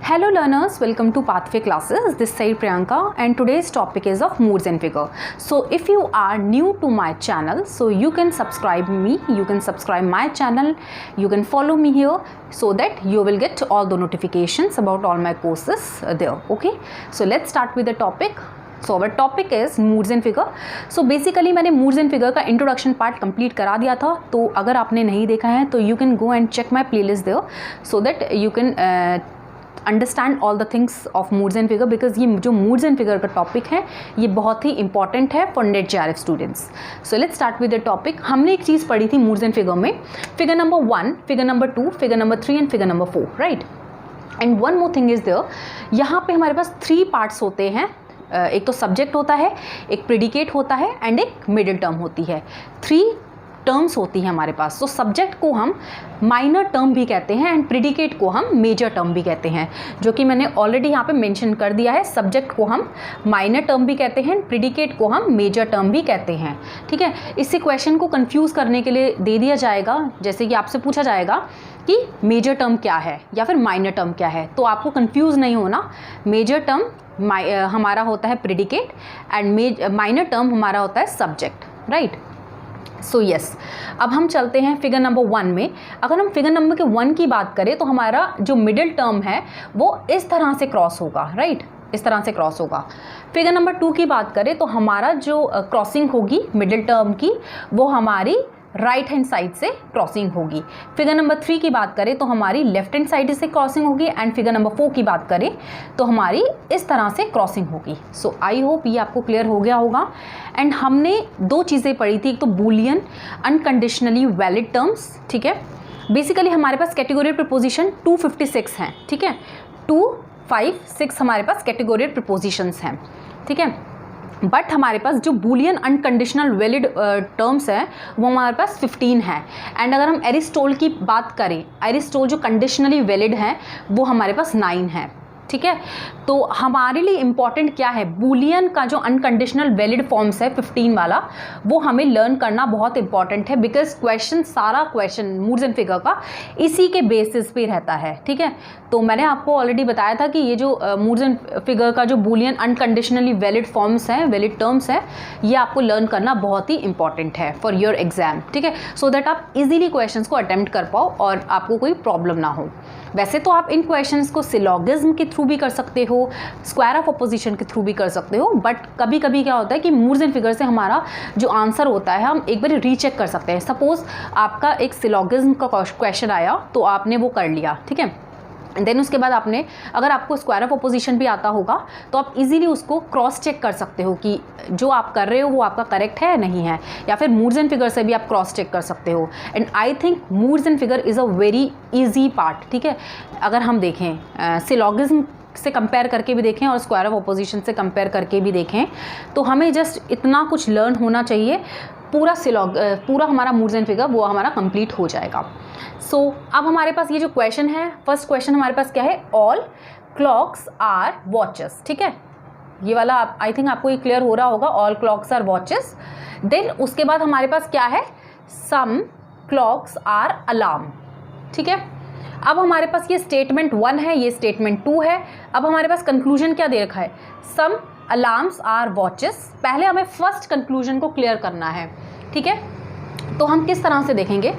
Hello learners, welcome to Pathway classes. This side Priyanka and today's topic is of moods and figure. So if you are new to my channel, so you can subscribe me, you can subscribe my channel, you can follow me here so that you will get all the notifications about all my courses there. Okay, so let's start with the topic. So our topic is moods and figure. So basically मैंने moods and figure का introduction part complete करा दिया था, तो अगर आपने नहीं देखा है तो you can go and check my playlist there so that you can understand all the things of moods and figure, because ये जो मूड्स एंड फिगर का टॉपिक है ये बहुत ही इंपॉर्टेंट है for NET JRF students. So let's start with the topic. हमने एक चीज़ पढ़ी थी मूड्स एंड फिगर में, figure number 1, figure number 2, figure number 3 and figure number 4, right. And one more thing is there, यहाँ पे हमारे पास 3 पार्ट्स होते हैं. एक तो सब्जेक्ट होता है, एक प्रेडिकेट होता है एंड एक मिडिल टर्म होती है. 3 टर्म्स होती हैं हमारे पास. तो सब्जेक्ट को हम माइनर टर्म भी कहते हैं एंड प्रेडिकेट को हम मेजर टर्म भी कहते हैं, जो कि मैंने ऑलरेडी यहाँ पे मेंशन कर दिया है. सब्जेक्ट को हम माइनर टर्म भी कहते हैं, प्रेडिकेट को हम मेजर टर्म भी कहते हैं. ठीक है, इससे क्वेश्चन को कंफ्यूज करने के लिए दे दिया जाएगा, जैसे कि आपसे पूछा जाएगा कि मेजर टर्म क्या है या फिर माइनर टर्म क्या है, तो आपको कंफ्यूज नहीं होना. मेजर टर्म हमारा होता है प्रेडिकेट एंड माइनर टर्म हमारा होता है सब्जेक्ट, राइट. सो यस, अब हम चलते हैं फिगर नंबर 1 में. अगर हम फिगर नंबर 1 की बात करें तो हमारा जो मिडिल टर्म है वो इस तरह से क्रॉस होगा, राइट, इस तरह से क्रॉस होगा. फिगर नंबर 2 की बात करें तो हमारा जो क्रॉसिंग होगी मिडिल टर्म की वो हमारी राइट हैंड साइड से क्रॉसिंग होगी. फिगर नंबर 3 की बात करें तो हमारी लेफ्ट हैंड साइड से क्रॉसिंग होगी एंड फिगर नंबर 4 की बात करें तो हमारी इस तरह से क्रॉसिंग होगी. सो आई होप ये आपको क्लियर हो गया होगा. एंड हमने 2 चीज़ें पढ़ी थी, एक तो बूलियन अनकंडीशनली वैलिड टर्म्स. ठीक है, बेसिकली हमारे पास कैटेगोरियल प्रीपोजिशन 256 हैं. ठीक है, 2, 5, 6 हमारे पास कैटेगोरियल प्रीपोजिशंस हैं. ठीक है, बट हमारे पास जो बूलियन अनकंडीशनल वैलिड टर्म्स हैं वो हमारे पास 15 है. एंड अगर हम एरिस्टोल की बात करें, एरिस्टोल जो कंडीशनली वैलिड हैं वो हमारे पास 9 है. ठीक है, तो हमारे लिए इम्पॉर्टेंट क्या है, बूलियन का जो अनकंडीशनल वैलिड फॉर्म्स है 15 वाला, वो हमें लर्न करना बहुत इंपॉर्टेंट है, बिकॉज सारा क्वेश्चन मूड्स एंड फिगर का इसी के बेसिस पे रहता है. ठीक है, तो मैंने आपको ऑलरेडी बताया था कि ये जो मूड्स एंड फिगर का जो बूलियन अनकंडीशनली वैलिड फॉर्म्स हैं, वैलिड टर्म्स हैं, ये आपको लर्न करना बहुत ही इंपॉर्टेंट है फॉर योर एग्जाम. ठीक है, सो दैट आप इजीली क्वेश्चंस को अटेम्प्ट कर पाओ और आपको कोई प्रॉब्लम ना हो. वैसे तो आप इन क्वेश्चंस को सिलोगिज्म के थ्रू भी कर सकते हो, स्क्वायर ऑफ अपोजिशन के थ्रू भी कर सकते हो, बट कभी कभी क्या होता है कि मूड्स एंड फिगर से हमारा जो आंसर होता है हम एक बार रीचेक कर सकते हैं. सपोज आपका एक सिलोगिज्म का क्वेश्चन आया तो आपने वो कर लिया. ठीक है, देन उसके बाद आपने, अगर आपको स्क्वायर ऑफ अपोजिशन भी आता होगा तो आप इजीली उसको क्रॉस चेक कर सकते हो कि जो आप कर रहे हो वो आपका करेक्ट है या नहीं है, या फिर मूड्स एंड फिगर से भी आप क्रॉस चेक कर सकते हो. And I think moods and figure is a very easy part. ठीक है, अगर हम देखें सिलोगिज्म से कंपेयर करके भी देखें और स्क्वायर ऑफ अपोजिशन से कंपेयर करके भी देखें तो हमें जस्ट इतना कुछ लर्न होना चाहिए, पूरा हमारा मूड्स एंड फिगर वो हमारा कंप्लीट हो जाएगा. सो अब हमारे पास ये जो क्वेश्चन है, फर्स्ट क्वेश्चन हमारे पास क्या है, ऑल क्लॉक्स आर वॉचेस. ठीक है, ये वाला आई थिंक आपको ये क्लियर हो रहा होगा, all clocks are watches. Then उसके बाद हमारे पास क्या है, सम क्लॉक्स आर अलार्म. ठीक है, अब हमारे पास ये स्टेटमेंट 1 है, ये स्टेटमेंट 2 है. अब हमारे पास कंक्लूजन क्या दे रखा है, सम अलार्म्स आर वॉचेस. पहले हमें फर्स्ट कंक्लूजन को क्लियर करना है. ठीक है, तो हम किस तरह से देखेंगे,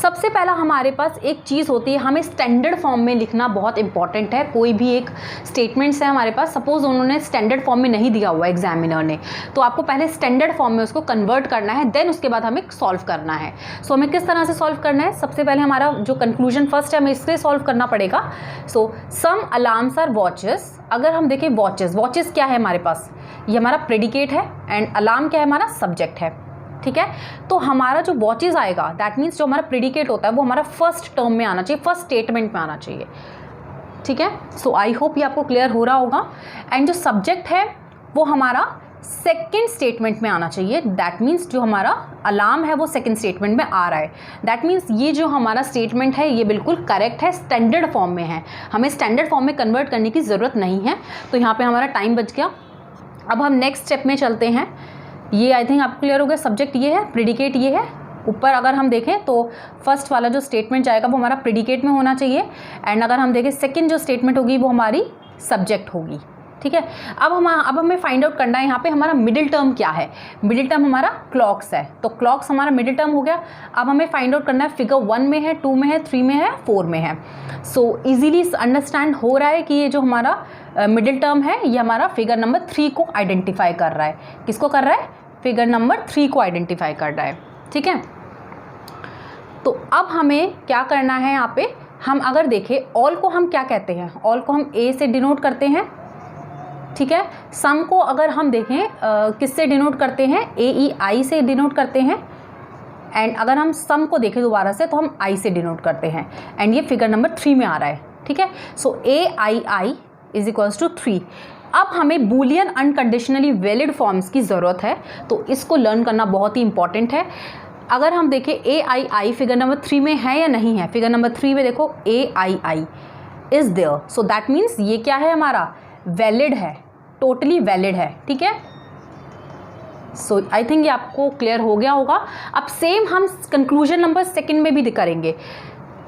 सबसे पहला हमारे पास एक चीज़ होती है, हमें स्टैंडर्ड फॉर्म में लिखना बहुत इंपॉर्टेंट है. कोई भी एक स्टेटमेंट्स है हमारे पास, सपोज उन्होंने स्टैंडर्ड फॉर्म में नहीं दिया हुआ एग्जामिनर ने, तो आपको पहले स्टैंडर्ड फॉर्म में उसको कन्वर्ट करना है, देन उसके बाद हमें सॉल्व करना है. सो हमें किस तरह से सॉल्व करना है, सबसे पहले हमारा जो कंक्लूजन फर्स्ट है हमें इससे सॉल्व करना पड़ेगा. सो सम अलार्म्स आर वॉचेस. अगर हम देखें वॉचेस क्या है हमारे पास, ये हमारा प्रेडिकेट है एंड अलार्म क्या है, हमारा सब्जेक्ट है. ठीक है, तो हमारा जो वॉचेस आएगा दैट मीन्स जो हमारा प्रेडिकेट होता है वो हमारा फर्स्ट टर्म में आना चाहिए, फर्स्ट स्टेटमेंट में आना चाहिए. ठीक है, सो आई होप ये आपको क्लियर हो रहा होगा. एंड जो सब्जेक्ट है वो हमारा सेकेंड स्टेटमेंट में आना चाहिए. दैट मीन्स जो हमारा अलार्म है वो सेकेंड स्टेटमेंट में आ रहा है. दैट मीन्स ये जो हमारा स्टेटमेंट है ये बिल्कुल करेक्ट है, स्टैंडर्ड फॉर्म में है, हमें स्टैंडर्ड फॉर्म में कन्वर्ट करने की ज़रूरत नहीं है. तो यहाँ पर हमारा टाइम बच गया. अब हम नेक्स्ट स्टेप में चलते हैं. ये आई थिंक आपको क्लियर हो गया, सब्जेक्ट ये है, प्रेडिकेट ये है, ऊपर अगर हम देखें तो फर्स्ट वाला जो स्टेटमेंट जाएगा वो हमारा प्रेडिकेट में होना चाहिए, एंड अगर हम देखें सेकंड जो स्टेटमेंट होगी वो हमारी सब्जेक्ट होगी। ठीक है, अब हमें फाइंड आउट करना है यहाँ पे हमारा मिडिल टर्म क्या है। मिडिल टर्म हमारा क्लॉक्स है, तो क्लॉक्स हमारा मिडिल टर्म हो गया। अब हमें फाइंड आउट करना है फिगर 1 में है, 2 में है, 3 में है, 4 में है। सो इजीली अंडरस्टैंड हो रहा है कि ये जो हमारा मिडिल टर्म है ये हमारा फिगर नंबर 3 को आइडेंटिफाई कर रहा है। किसको कर रहा है? फिगर नंबर 3 को आइडेंटिफाई कर रहा है। ठीक है, तो अब हमें क्या करना है यहाँ पे, हम अगर देखें ऑल को हम क्या कहते हैं, ऑल को हम ए से डिनोट करते हैं। ठीक है, सम को अगर हम देखें किससे डिनोट करते हैं, ए ई आई से डिनोट करते हैं, एंड अगर हम सम को देखें दोबारा से तो हम आई से डिनोट करते हैं, एंड ये फिगर नंबर 3 में आ रहा है। ठीक है, सो ए I I is equals to 3। अब हमें बूलियन अनकंडीशनली वैलिड फॉर्म्स की ज़रूरत है, तो इसको लर्न करना बहुत ही इंपॉर्टेंट है। अगर हम देखें ए आई आई फिगर नंबर 3 में है या नहीं है, फिगर नंबर 3 में देखो A I I is there, so that means ये क्या है हमारा, वैलिड है, टोटली वैलिड है। ठीक है, सो आई थिंक ये आपको क्लियर हो गया होगा। अब सेम हम कंक्लूजन नंबर 2 में भी करेंगे।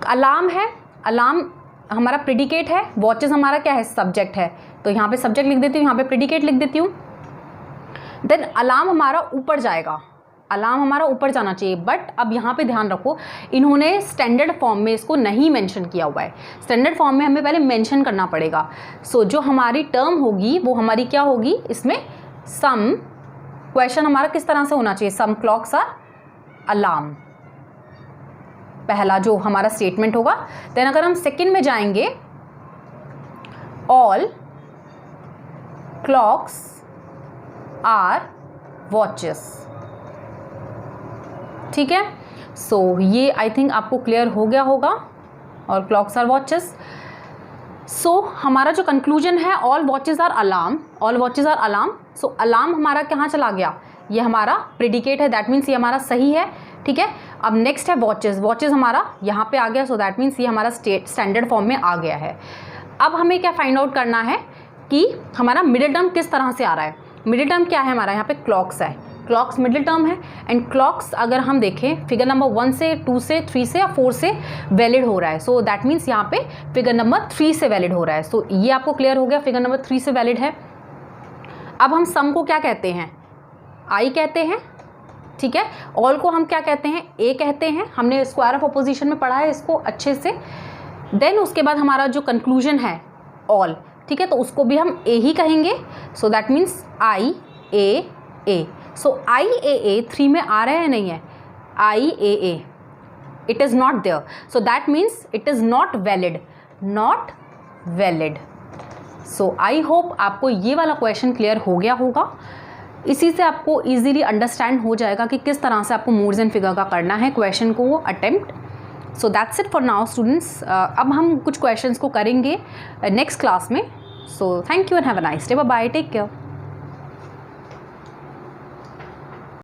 अलार्म है, अलार्म हमारा प्रेडिकेट है, वॉचेस हमारा क्या है, सब्जेक्ट है, तो यहाँ पे सब्जेक्ट लिख देती हूँ, यहाँ पे प्रेडिकेट लिख देती हूँ। देन अलार्म हमारा ऊपर जाएगा, अलार्म हमारा ऊपर जाना चाहिए, बट अब यहाँ पे ध्यान रखो इन्होंने स्टैंडर्ड फॉर्म में इसको नहीं मेंशन किया हुआ है। स्टैंडर्ड फॉर्म में हमें पहले मेंशन करना पड़ेगा। सो जो हमारी टर्म होगी वो हमारी क्या होगी, इसमें सम, क्वेश्चन हमारा किस तरह से होना चाहिए, सम क्लॉक्स आर अलार्म, पहला जो हमारा स्टेटमेंट होगा। देन अगर हम सेकंड में जाएंगे, ऑल क्लॉक्स आर वॉचेस। ठीक है, सो ये आई थिंक आपको क्लियर हो गया होगा, और क्लॉक्स आर वॉचेस। सो हमारा जो कंक्लूजन है, all watches are alarm, all watches are alarm. So alarm हमारा कहाँ चला गया, ये हमारा प्रेडिकेट है, दैट मीन्स ये हमारा सही है। ठीक है, अब नेक्स्ट है वॉचेस, वॉचेस हमारा यहाँ पे आ गया, सो दैट मीन्स ये हमारा स्टैंडर्ड फॉर्म में आ गया है। अब हमें क्या फाइंड आउट करना है कि हमारा मिडिल टर्म किस तरह से आ रहा है। मिडिल टर्म क्या है हमारा, यहाँ पे क्लॉक्स है, क्लॉक्स मिडिल टर्म है, एंड क्लॉक्स अगर हम देखें फिगर नंबर 1 से 2 से 3 से या 4 से वैलिड हो रहा है, सो दैट मीन्स यहाँ पे फिगर नंबर 3 से वैलिड हो रहा है। सो ये आपको क्लियर हो गया, फिगर नंबर 3 से वैलिड है। अब हम सम को क्या कहते हैं, आई कहते हैं। ठीक है, ऑल को हम क्या कहते हैं, ए कहते हैं, हमने स्क्वायर ऑफ अपोजिशन में पढ़ा है इसको अच्छे से। देन उसके बाद हमारा जो कंक्लूजन है ऑल, ठीक है, तो उसको भी हम ए ही कहेंगे। सो that means I A A. So I A ए 3 में आ रहा है नहीं है, I A A it is not there, so that means it is not valid, not valid. So I hope आपको ये वाला क्वेश्चन क्लियर हो गया होगा। इसी से आपको इजीली अंडरस्टैंड हो जाएगा कि किस तरह से आपको मूड्स एंड फिगर का करना है क्वेश्चन को attempt. So that's it for now students. अब हम कुछ क्वेश्चंस को करेंगे नेक्स्ट क्लास में। So thank you and have a nice day, bye bye, take care.